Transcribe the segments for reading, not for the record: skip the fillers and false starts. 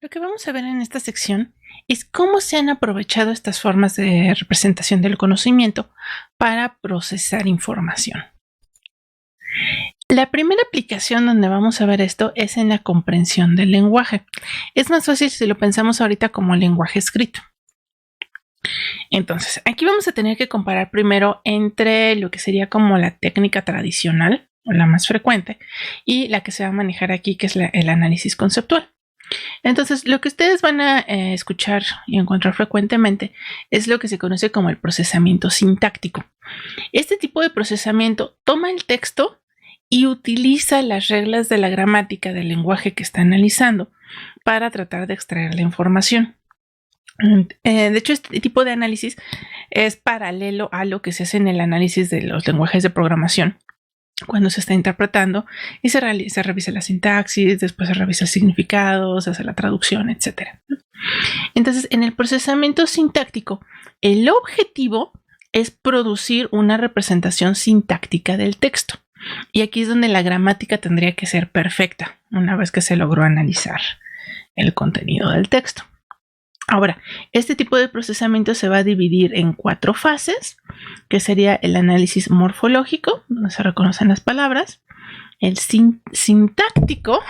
Lo que vamos a ver en esta sección es cómo se han aprovechado estas formas de representación del conocimiento para procesar información. La primera aplicación donde vamos a ver esto es en la comprensión del lenguaje. Es más fácil si lo pensamos ahorita como lenguaje escrito. Entonces, aquí vamos a tener que comparar primero entre lo que sería como la técnica tradicional, o la más frecuente, y la que se va a manejar aquí, que es el análisis conceptual. Entonces, lo que ustedes van a escuchar y encontrar frecuentemente es lo que se conoce como el procesamiento sintáctico. Este tipo de procesamiento toma el texto y utiliza las reglas de la gramática del lenguaje que está analizando para tratar de extraer la información. De hecho, este tipo de análisis es paralelo a lo que se hace en el análisis de los lenguajes de programación, cuando se está interpretando y se revisa la sintaxis, después se revisa el significado, se hace la traducción, etc. Entonces, en el procesamiento sintáctico, el objetivo es producir una representación sintáctica del texto. Y aquí es donde la gramática tendría que ser perfecta, una vez que se logró analizar el contenido del texto. Ahora, este tipo de procesamiento se va a dividir en 4 fases, que sería el análisis morfológico, donde se reconocen las palabras, el sintáctico,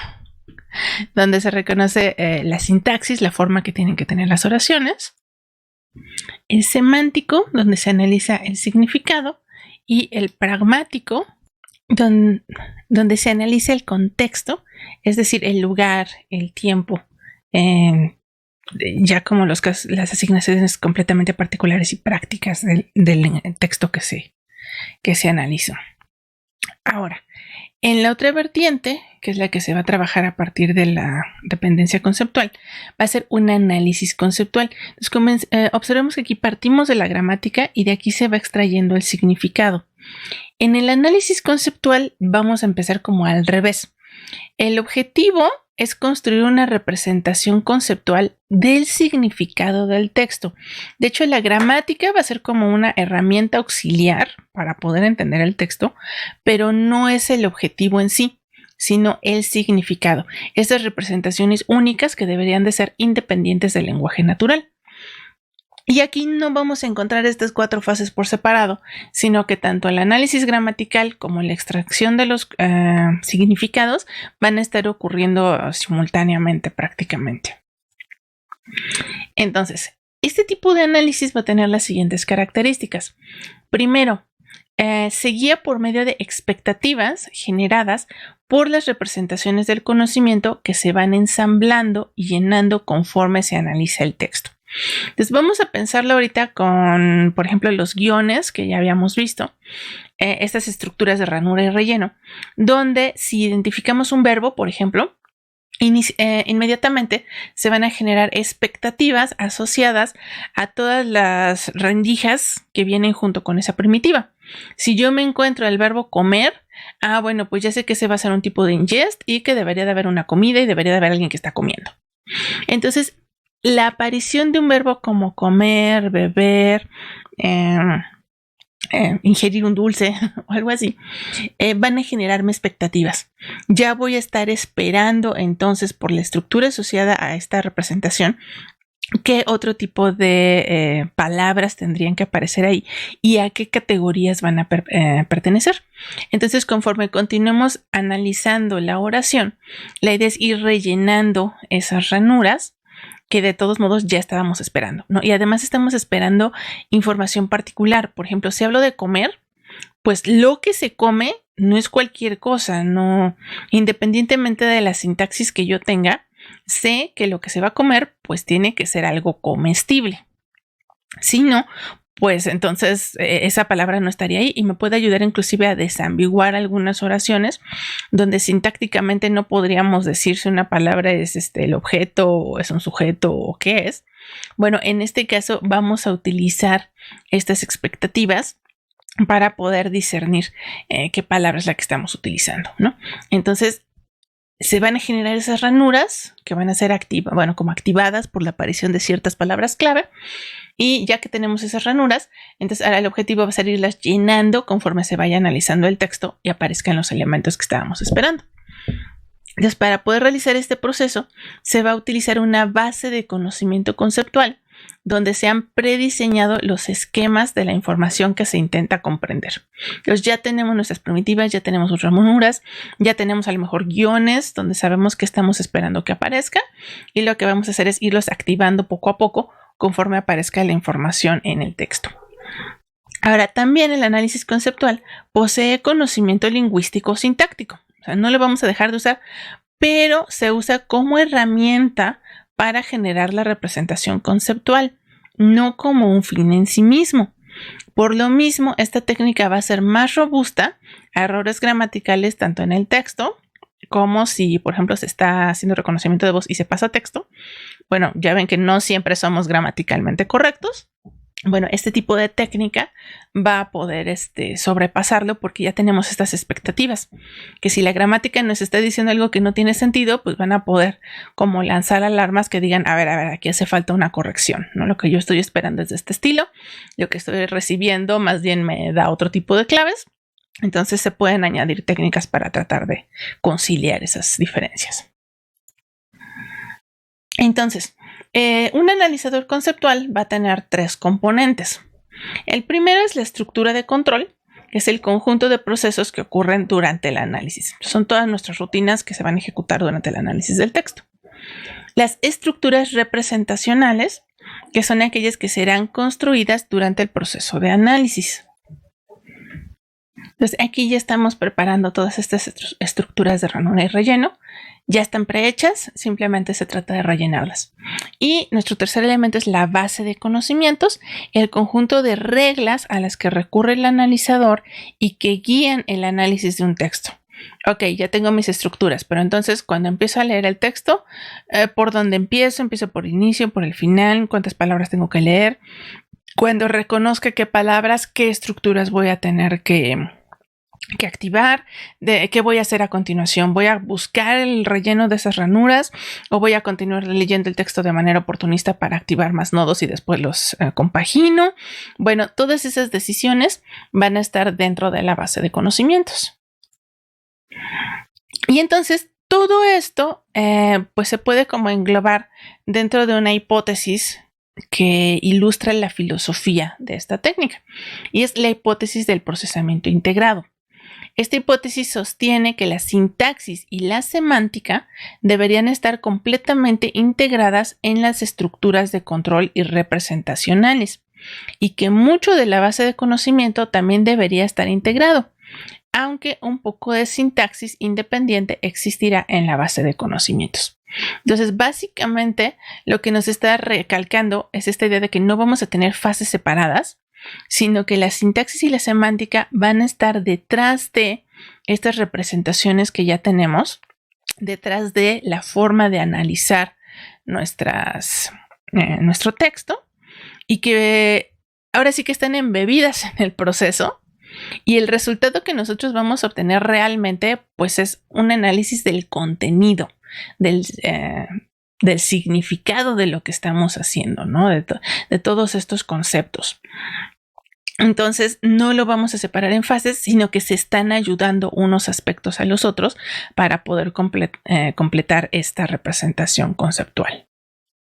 donde se reconoce la sintaxis, la forma que tienen que tener las oraciones, el semántico, donde se analiza el significado, y el pragmático, donde se analiza el contexto, es decir, el lugar, el tiempo, ya como las asignaciones completamente particulares y prácticas del texto que se analiza. Ahora, en la otra vertiente, que es la que se va a trabajar a partir de la dependencia conceptual, va a ser un análisis conceptual. Entonces, observemos que aquí partimos de la gramática y de aquí se va extrayendo el significado. En el análisis conceptual vamos a empezar como al revés. El objetivo es construir una representación conceptual del significado del texto. De hecho, la gramática va a ser como una herramienta auxiliar para poder entender el texto, pero no es el objetivo en sí, sino el significado. Estas representaciones únicas que deberían de ser independientes del lenguaje natural. Y aquí no vamos a encontrar estas 4 fases por separado, sino que tanto el análisis gramatical como la extracción de los significados van a estar ocurriendo simultáneamente prácticamente. Entonces, este tipo de análisis va a tener las siguientes características. Primero, se guía por medio de expectativas generadas por las representaciones del conocimiento que se van ensamblando y llenando conforme se analiza el texto. Entonces vamos a pensarlo ahorita con, por ejemplo, los guiones que ya habíamos visto, estas estructuras de ranura y relleno, donde si identificamos un verbo, por ejemplo, inmediatamente se van a generar expectativas asociadas a todas las rendijas que vienen junto con esa primitiva. Si yo me encuentro el verbo comer, bueno, pues ya sé que ese va a ser un tipo de ingest y que debería de haber una comida y debería de haber alguien que está comiendo. Entonces, la aparición de un verbo como comer, beber, ingerir un dulce o algo así, van a generarme expectativas. Ya voy a estar esperando entonces por la estructura asociada a esta representación qué otro tipo de palabras tendrían que aparecer ahí y a qué categorías van a pertenecer. Entonces, conforme continuemos analizando la oración, la idea es ir rellenando esas ranuras que de todos modos ya estábamos esperando, ¿no? Y además estamos esperando información particular. Por ejemplo, si hablo de comer, pues lo que se come no es cualquier cosa, no, independientemente de la sintaxis que yo tenga, sé que lo que se va a comer pues tiene que ser algo comestible. Si no, pues entonces esa palabra no estaría ahí y me puede ayudar inclusive a desambiguar algunas oraciones donde sintácticamente no podríamos decir si una palabra es el objeto o es un sujeto o qué es. Bueno, en este caso vamos a utilizar estas expectativas para poder discernir qué palabra es la que estamos utilizando, ¿no? Entonces, se van a generar esas ranuras que van a ser como activadas por la aparición de ciertas palabras clave. Y ya que tenemos esas ranuras, entonces ahora el objetivo va a ser irlas llenando conforme se vaya analizando el texto y aparezcan los elementos que estábamos esperando. Entonces, para poder realizar este proceso, se va a utilizar una base de conocimiento conceptual donde se han prediseñado los esquemas de la información que se intenta comprender. Entonces, ya tenemos nuestras primitivas, ya tenemos sus ranuras, ya tenemos a lo mejor guiones donde sabemos que estamos esperando que aparezca, y lo que vamos a hacer es irlos activando poco a poco conforme aparezca la información en el texto. Ahora, también el análisis conceptual posee conocimiento lingüístico sintáctico. O sea, no lo vamos a dejar de usar, pero se usa como herramienta para generar la representación conceptual, no como un fin en sí mismo. Por lo mismo, esta técnica va a ser más robusta a errores gramaticales tanto en el texto como si, por ejemplo, se está haciendo reconocimiento de voz y se pasa a texto. Bueno, ya ven que no siempre somos gramaticalmente correctos. Bueno, este tipo de técnica va a poder sobrepasarlo porque ya tenemos estas expectativas, que si la gramática nos está diciendo algo que no tiene sentido, pues van a poder como lanzar alarmas que digan, a ver, aquí hace falta una corrección, ¿no? Lo que yo estoy esperando es de este estilo, lo que estoy recibiendo más bien me da otro tipo de claves, entonces se pueden añadir técnicas para tratar de conciliar esas diferencias. Entonces, un analizador conceptual va a tener 3 componentes. El primero es la estructura de control, que es el conjunto de procesos que ocurren durante el análisis. Son todas nuestras rutinas que se van a ejecutar durante el análisis del texto. Las estructuras representacionales, que son aquellas que serán construidas durante el proceso de análisis. Entonces, aquí ya estamos preparando todas estas estructuras de ranura y relleno. Ya están prehechas, simplemente se trata de rellenarlas. Y nuestro tercer elemento es la base de conocimientos, el conjunto de reglas a las que recurre el analizador y que guían el análisis de un texto. Ok, ya tengo mis estructuras, pero entonces cuando empiezo a leer el texto, ¿por dónde empiezo? ¿Empiezo por inicio, por el final? ¿Cuántas palabras tengo que leer? Cuando reconozca qué palabras, qué estructuras voy a tener que activar, de qué voy a hacer a continuación. ¿Voy a buscar el relleno de esas ranuras o voy a continuar leyendo el texto de manera oportunista para activar más nodos y después los compagino? Bueno, todas esas decisiones van a estar dentro de la base de conocimientos. Y entonces todo esto pues se puede como englobar dentro de una hipótesis que ilustra la filosofía de esta técnica, y es la hipótesis del procesamiento integrado. Esta hipótesis sostiene que la sintaxis y la semántica deberían estar completamente integradas en las estructuras de control y representacionales, y que mucho de la base de conocimiento también debería estar integrado, aunque un poco de sintaxis independiente existirá en la base de conocimientos. Entonces, básicamente, lo que nos está recalcando es esta idea de que no vamos a tener fases separadas, sino que la sintaxis y la semántica van a estar detrás de estas representaciones que ya tenemos, detrás de la forma de analizar nuestro texto, y que ahora sí que están embebidas en el proceso, y el resultado que nosotros vamos a obtener realmente pues es un análisis del contenido, del significado de lo que estamos haciendo, ¿no? De todos estos conceptos. Entonces no lo vamos a separar en fases, sino que se están ayudando unos aspectos a los otros para poder completar esta representación conceptual.